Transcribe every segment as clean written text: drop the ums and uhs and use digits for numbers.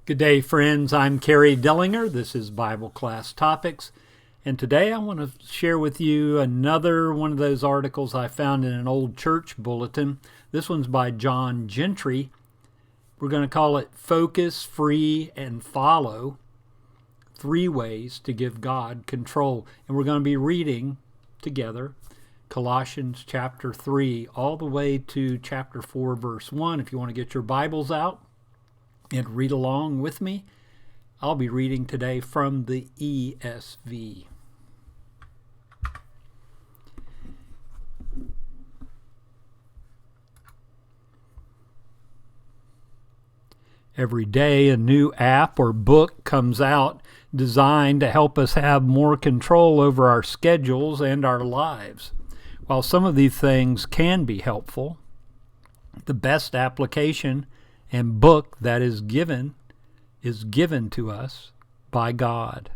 Good day, friends. I'm Kerry Dellinger. This is Bible Class Topics. And today I want to share with you another one of those articles I found in an old church bulletin. This one's by John Gentry. We're going to call it Focus, Free, and Follow. 3 ways to give God control. And we're going to be reading together Colossians chapter 3 all the way to chapter 4, verse 1. If you want to get your Bibles out and read along with me, I'll be reading today from the ESV. Every day a new app or book comes out designed to help us have more control over our schedules and our lives. While some of these things can be helpful, the best application and book that is given to us by God.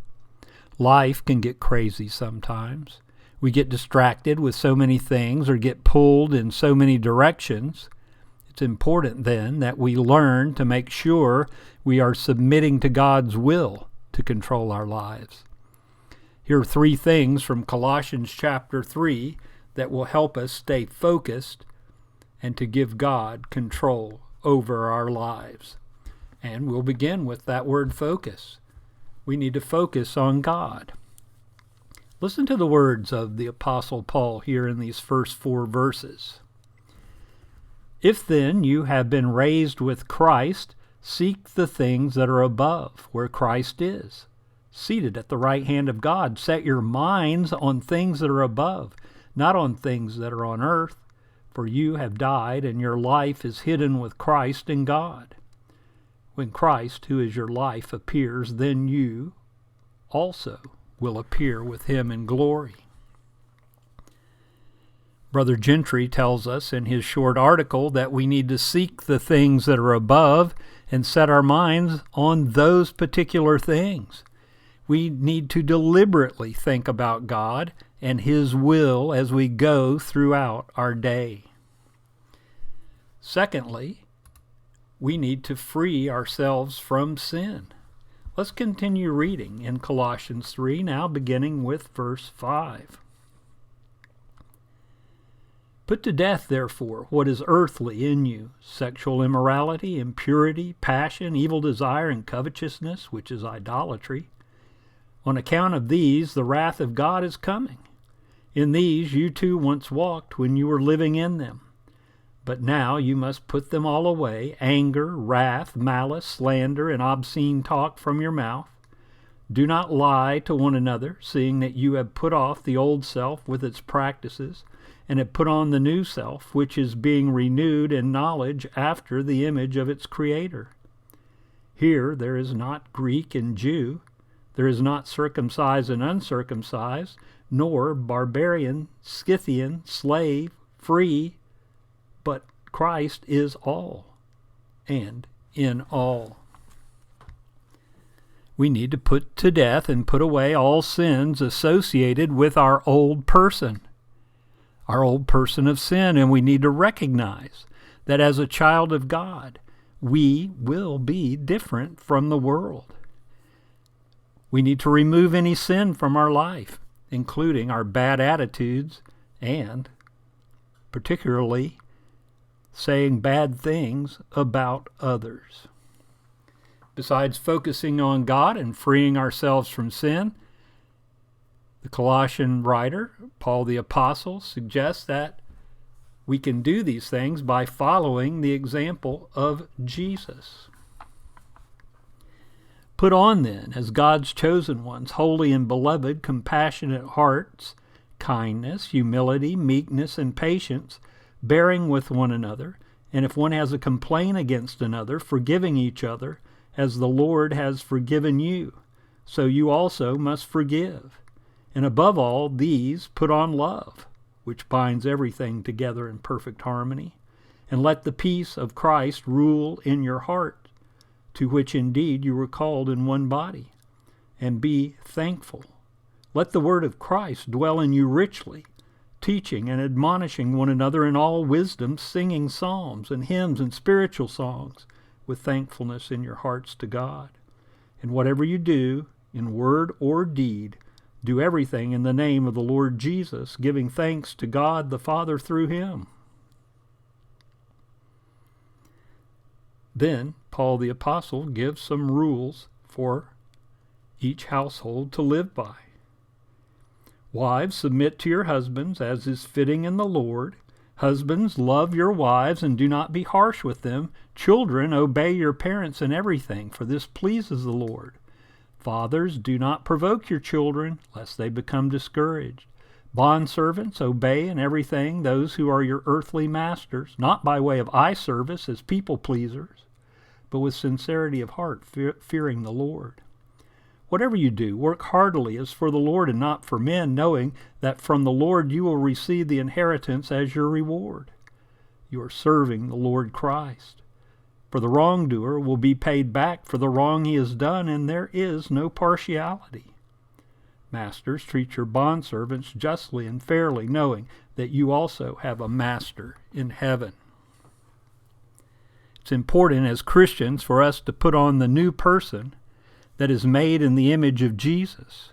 Life can get crazy sometimes. We get distracted with so many things or get pulled in so many directions. It's important then that we learn to make sure we are submitting to God's will to control our lives. Here are 3 things from Colossians chapter 3 that will help us stay focused and to give God control over our lives. And we'll begin with that word focus. We need to focus on God. Listen to the words of the Apostle Paul here in these first 4 verses. If then you have been raised with Christ, seek the things that are above, where Christ is, seated at the right hand of God. Set your minds on things that are above, not on things that are on earth. For you have died, and your life is hidden with Christ in God. When Christ, who is your life, appears, then you also will appear with him in glory. Brother Gentry tells us in his short article that we need to seek the things that are above and set our minds on those particular things. We need to deliberately think about God and his will as we go throughout our day. Secondly, we need to free ourselves from sin. Let's continue reading in Colossians 3, now beginning with verse 5. Put to death, therefore, what is earthly in you, sexual immorality, impurity, passion, evil desire, and covetousness, which is idolatry. On account of these, the wrath of God is coming. In these you too once walked when you were living in them. But now you must put them all away, anger, wrath, malice, slander, and obscene talk from your mouth. Do not lie to one another, seeing that you have put off the old self with its practices, and have put on the new self, which is being renewed in knowledge after the image of its Creator. Here there is not Greek and Jew, there is not circumcised and uncircumcised, nor barbarian, Scythian, slave, free, but Christ is all, and in all. We need to put to death and put away all sins associated with our old person of sin, and we need to recognize that as a child of God, we will be different from the world. We need to remove any sin from our life, including our bad attitudes and particularly saying bad things about others. Besides focusing on God and freeing ourselves from sin, the Colossian writer, Paul the Apostle, suggests that we can do these things by following the example of Jesus. Put on then, as God's chosen ones, holy and beloved, compassionate hearts, kindness, humility, meekness, and patience, bearing with one another, and if one has a complaint against another, forgiving each other, as the Lord has forgiven you, so you also must forgive. And above all these, put on love, which binds everything together in perfect harmony. And let the peace of Christ rule in your heart, to which indeed you were called in one body. And be thankful. Let the word of Christ dwell in you richly, teaching and admonishing one another in all wisdom, singing psalms and hymns and spiritual songs with thankfulness in your hearts to God. And whatever you do, in word or deed, do everything in the name of the Lord Jesus, giving thanks to God the Father through him. Then Paul the Apostle gives some rules for each household to live by. Wives, submit to your husbands as is fitting in the Lord. Husbands, love your wives and do not be harsh with them. Children, obey your parents in everything, for this pleases the Lord. Fathers, do not provoke your children, lest they become discouraged. Bondservants, obey in everything those who are your earthly masters, not by way of eye service as people pleasers, but with sincerity of heart, fearing the Lord. Whatever you do, work heartily as for the Lord and not for men, knowing that from the Lord you will receive the inheritance as your reward. You are serving the Lord Christ. For the wrongdoer will be paid back for the wrong he has done, and there is no partiality. Masters, treat your bondservants justly and fairly, knowing that you also have a master in heaven. It's important as Christians for us to put on the new person that is made in the image of Jesus.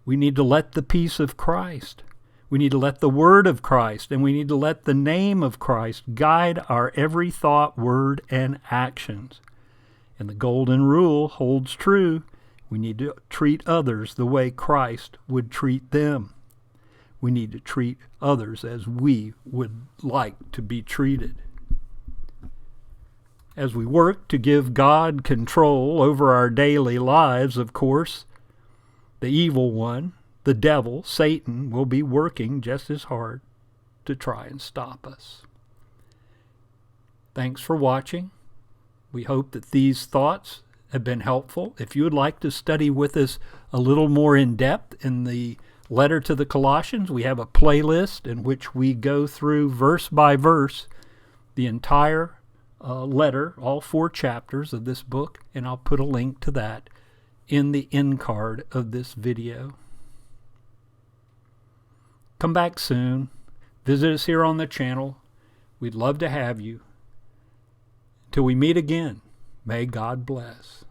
We need to let the peace of Christ, we need to let the word of Christ, and we need to let the name of Christ guide our every thought, word, and actions. And the golden rule holds true. We need to treat others the way Christ would treat them. We need to treat others as we would like to be treated. As we work to give God control over our daily lives, of course, the evil one, the devil, Satan, will be working just as hard to try and stop us. Thanks for watching. We hope that these thoughts have been helpful. If you would like to study with us a little more in depth in the letter to the Colossians, we have a playlist in which we go through verse by verse the entire letter, all 4 chapters of this book, and I'll put a link to that in the end card of this video. Come back soon. Visit us here on the channel. We'd love to have you. Till we meet again, may God bless.